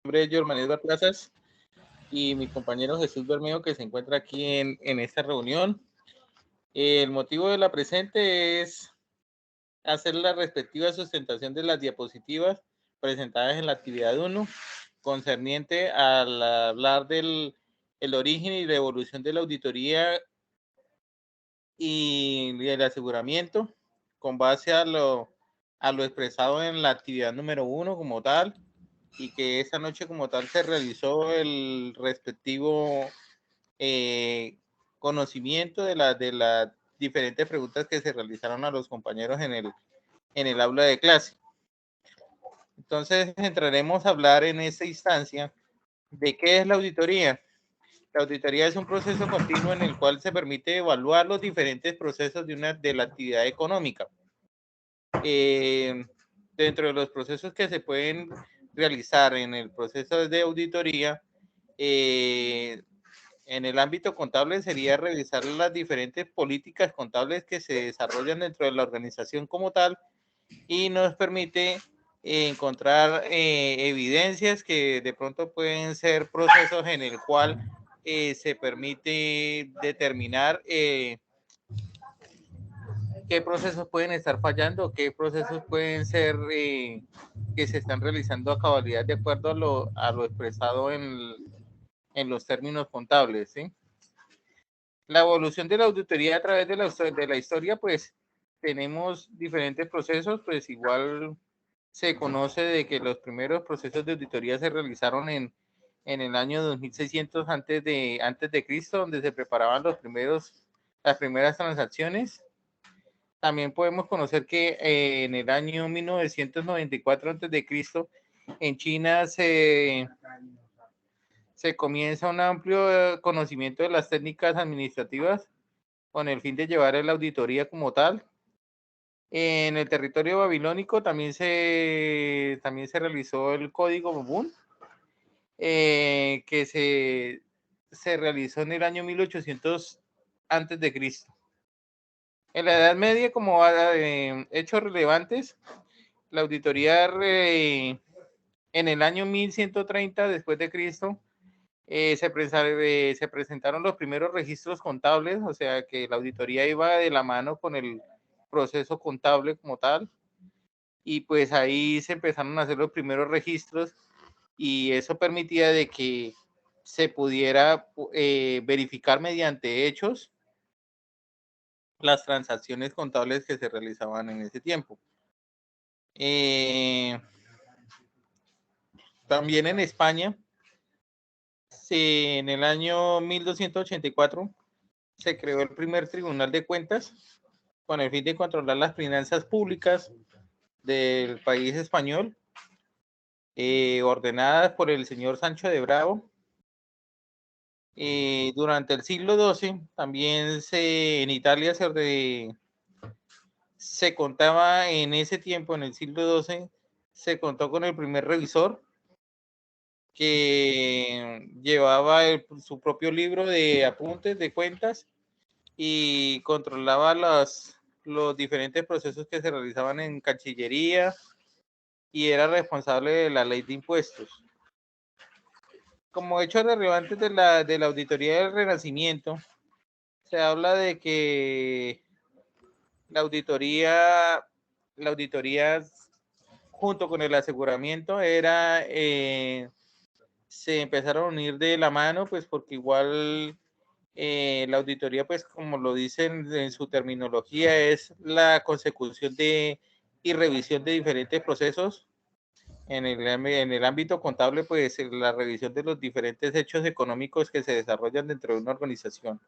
nombre es Jormanes Barplazas y mi compañero Jesús Bermeo, que se encuentra aquí en esta reunión. El motivo de la presente es hacer la respectiva sustentación de las diapositivas presentadas en la actividad 1, concerniente al hablar del el origen y la evolución de la auditoría y el aseguramiento, con base a lo expresado en la actividad número 1 como tal, y que esa noche como tal se realizó el respectivo conocimiento de las diferentes preguntas que se realizaron a los compañeros en el aula de clase. Entonces entraremos a hablar en esta instancia de qué es la auditoría. La auditoría es un proceso continuo en el cual se permite evaluar los diferentes procesos de la actividad económica. Dentro de los procesos que se pueden realizar en el proceso de auditoría, en el ámbito contable sería revisar las diferentes políticas contables que se desarrollan dentro de la organización como tal, y nos permite encontrar evidencias que de pronto pueden ser procesos en el cual se permite determinar qué procesos pueden estar fallando, qué procesos pueden ser que se están realizando a cabalidad de acuerdo a lo expresado en los términos contables, ¿sí? La evolución de la auditoría a través de la historia, pues tenemos diferentes procesos, pues igual se conoce de que los primeros procesos de auditoría se realizaron en el año 2600 antes de Cristo, donde se preparaban las primeras transacciones. También podemos conocer que en el año 1994 antes de Cristo, en China se comienza un amplio conocimiento de las técnicas administrativas con el fin de llevar la auditoría como tal. En el territorio babilónico también se realizó el código Bubún, que se realizó en el año 1800 antes de Cristo. En la Edad Media, como hechos relevantes, la auditoría en el año 1130 después de Cristo se presentaron los primeros registros contables, o sea que la auditoría iba de la mano con el proceso contable como tal, y pues ahí se empezaron a hacer los primeros registros, y eso permitía de que se pudiera verificar mediante hechos las transacciones contables que se realizaban en ese tiempo. También en España, en el año 1284, se creó el primer Tribunal de Cuentas con el fin de controlar las finanzas públicas del país español, ordenadas por el señor Sancho de Bravo. Durante el siglo XII, también en Italia se contaba en ese tiempo, en el siglo XII, se contó con el primer revisor que llevaba su propio libro de apuntes de cuentas y controlaba los diferentes procesos que se realizaban en Cancillería y era responsable de la ley de impuestos. Como hechos relevantes de la auditoría del Renacimiento, se habla de que la auditoría junto con el aseguramiento se empezaron a unir de la mano, pues porque igual la auditoría, pues como lo dicen en su terminología, es la consecución y revisión de diferentes procesos. En el ámbito contable, pues la revisión de los diferentes hechos económicos que se desarrollan dentro de una organización.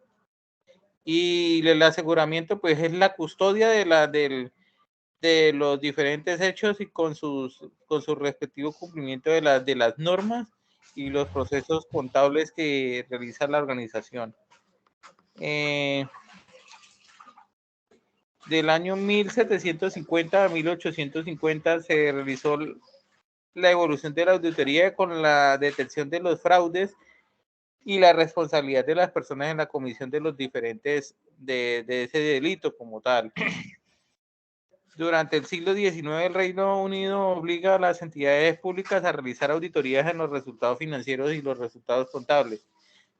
Y el aseguramiento, pues es la custodia de los diferentes hechos y con su respectivo cumplimiento de las normas y los procesos contables que realiza la organización. Del año 1750 a 1850 se realizó la evolución de la auditoría con la detección de los fraudes y la responsabilidad de las personas en la comisión de los diferentes de ese delito como tal. Durante el siglo XIX, el Reino Unido obliga a las entidades públicas a realizar auditorías en los resultados financieros y los resultados contables.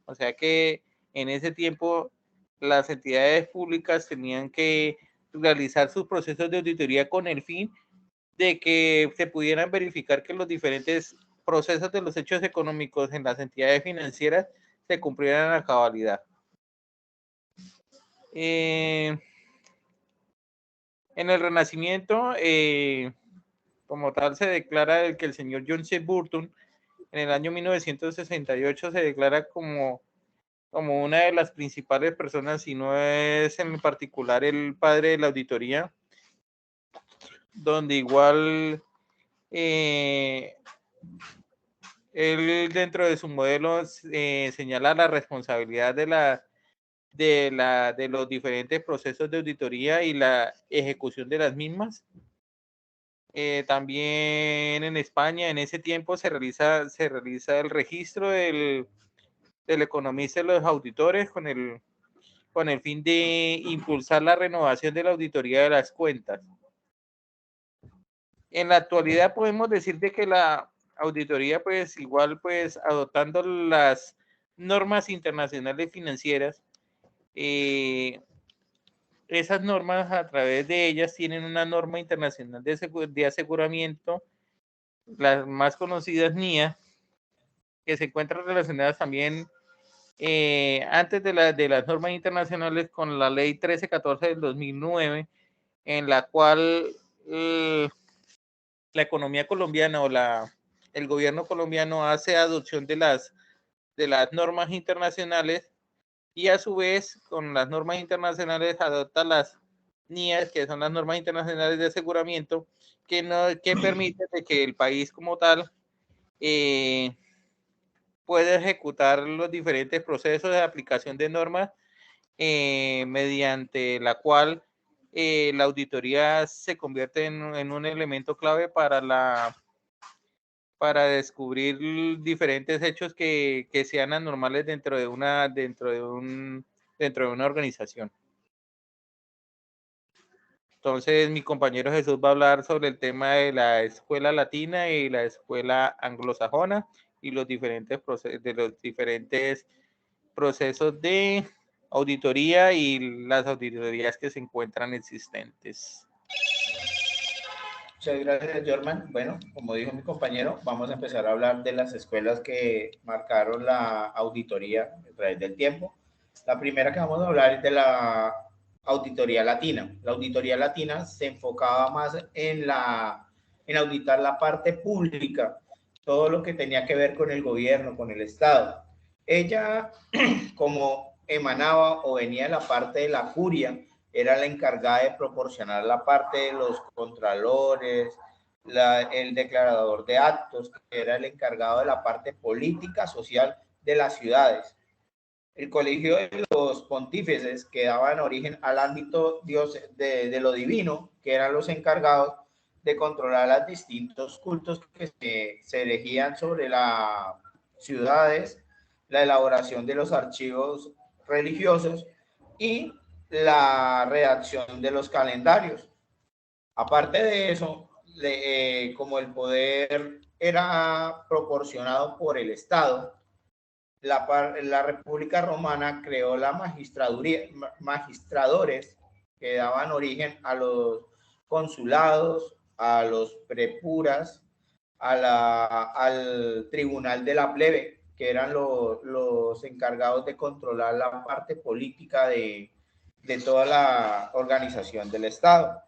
O sea que en ese tiempo las entidades públicas tenían que realizar sus procesos de auditoría con el fin de que se pudieran verificar que los diferentes procesos de los hechos económicos en las entidades financieras se cumplieran a cabalidad. En el Renacimiento, como tal, se declara que el señor John C. Burton, en el año 1968, se declara como una de las principales personas, si no es en particular el padre de la auditoría, donde igual él dentro de su modelo señala la responsabilidad de los diferentes procesos de auditoría y la ejecución de las mismas. También en España en ese tiempo se realiza el registro del economista y los auditores con el fin de impulsar la renovación de la auditoría de las cuentas. En la actualidad podemos decir de que la auditoría, pues igual, pues adoptando las normas internacionales financieras, esas normas, a través de ellas, tienen una norma internacional de aseguramiento, las más conocidas NIA, que se encuentran relacionadas también antes de las normas internacionales con la ley 1314 del 2009, en la cual la economía colombiana o el gobierno colombiano hace adopción de las normas internacionales y a su vez con las normas internacionales adopta las NIAs, que son las normas internacionales de aseguramiento, que permiten que el país como tal pueda ejecutar los diferentes procesos de aplicación de normas mediante la cual la auditoría se convierte en un elemento clave para descubrir diferentes hechos que sean anormales dentro de una organización. Entonces, mi compañero Jesús va a hablar sobre el tema de la escuela latina y la escuela anglosajona y los diferentes procesos de auditoría y las auditorías que se encuentran existentes. Muchas gracias, Jorman. Bueno, como dijo mi compañero, vamos a empezar a hablar de las escuelas que marcaron la auditoría a través del tiempo. La primera que vamos a hablar es de la auditoría latina. La auditoría latina se enfocaba más en auditar la parte pública, todo lo que tenía que ver con el gobierno, con el Estado. Ella, como emanaba o venía de la parte de la curia, era la encargada de proporcionar la parte de los contralores, el declarador de actos, que era el encargado de la parte política, social de las ciudades. El colegio de los pontífices, que daban origen al ámbito de lo divino, que eran los encargados de controlar los distintos cultos que se erigían sobre las ciudades, la elaboración de los archivos religiosos y la redacción de los calendarios. Aparte de eso, como el poder era proporcionado por el Estado, la República Romana creó la magistradores que daban origen a los consulados, a los prepuras, al tribunal de la plebe, que eran los encargados de controlar la parte política de toda la organización del Estado.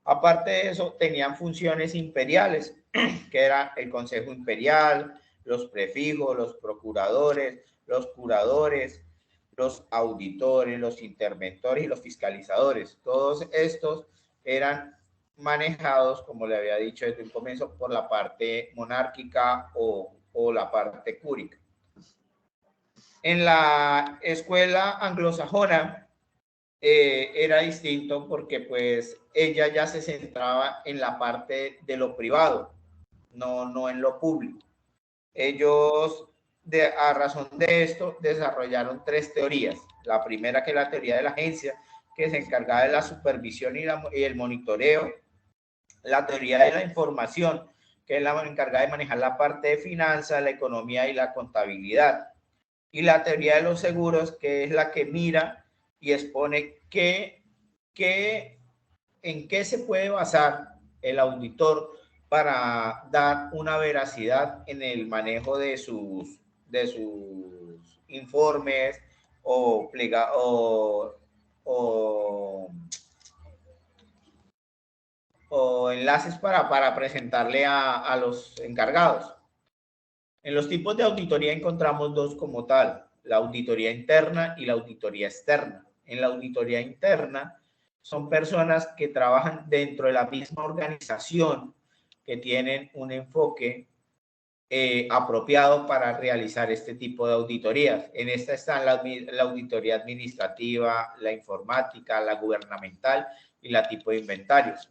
Aparte de eso, tenían funciones imperiales, que era el Consejo Imperial, los prefijos, los procuradores, los curadores, los auditores, los interventores y los fiscalizadores. Todos estos eran manejados, como le había dicho desde un comienzo, por la parte monárquica o la parte cúrica. En la escuela anglosajona era distinto porque pues ella ya se centraba en la parte de lo privado, no en lo público. Ellos, a razón de esto, desarrollaron tres teorías. La primera, que es la teoría de la agencia, que se encargaba de la supervisión y el monitoreo, la teoría de la información, que es la encargada de manejar la parte de finanzas, la economía y la contabilidad, y la teoría de los seguros, que es la que mira y expone en qué se puede basar el auditor para dar una veracidad en el manejo de sus informes o, o enlaces para presentarle a los encargados. En los tipos de auditoría encontramos dos como tal, la auditoría interna y la auditoría externa. En la auditoría interna son personas que trabajan dentro de la misma organización, que tienen un enfoque apropiado para realizar este tipo de auditorías. En esta están la auditoría administrativa, la informática, la gubernamental y la tipo de inventarios.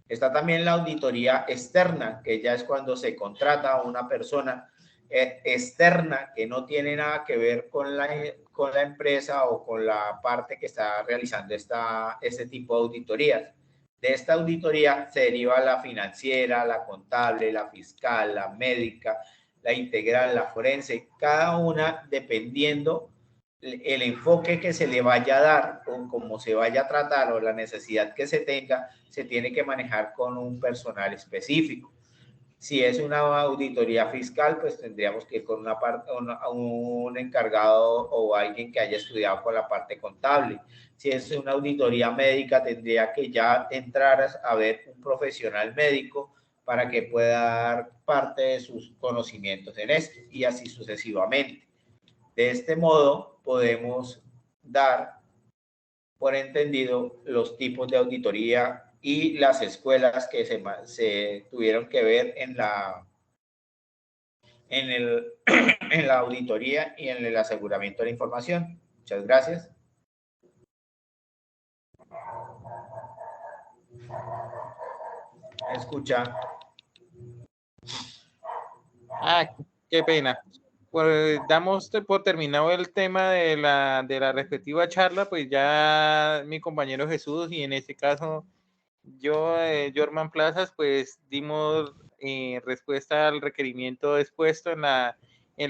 Está también la auditoría externa, que ya es cuando se contrata a una persona externa que no tiene nada que ver con la empresa o con la parte que está realizando este tipo de auditorías. De esta auditoría se deriva la financiera, la contable, la fiscal, la médica, la integral, la forense, cada una dependiendo el enfoque que se le vaya a dar o cómo se vaya a tratar o la necesidad que se tenga, se tiene que manejar con un personal específico. Si es una auditoría fiscal, pues tendríamos que ir con un encargado o alguien que haya estudiado con la parte contable. Si es una auditoría médica, tendría que ya entrar a ver un profesional médico para que pueda dar parte de sus conocimientos en esto y así sucesivamente. De este modo, podemos dar por entendido los tipos de auditoría y las escuelas que se tuvieron que ver en la auditoría y en el aseguramiento de la información. Muchas gracias. Escucha. Qué pena. Pues damos por terminado el tema de la respectiva charla, pues ya mi compañero Jesús y en este caso yo, Jorman Plazas, pues dimos respuesta al requerimiento expuesto en la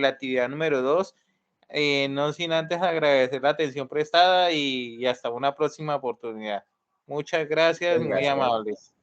actividad número 2. No sin antes agradecer la atención prestada y hasta una próxima oportunidad. Muchas gracias, muy amables.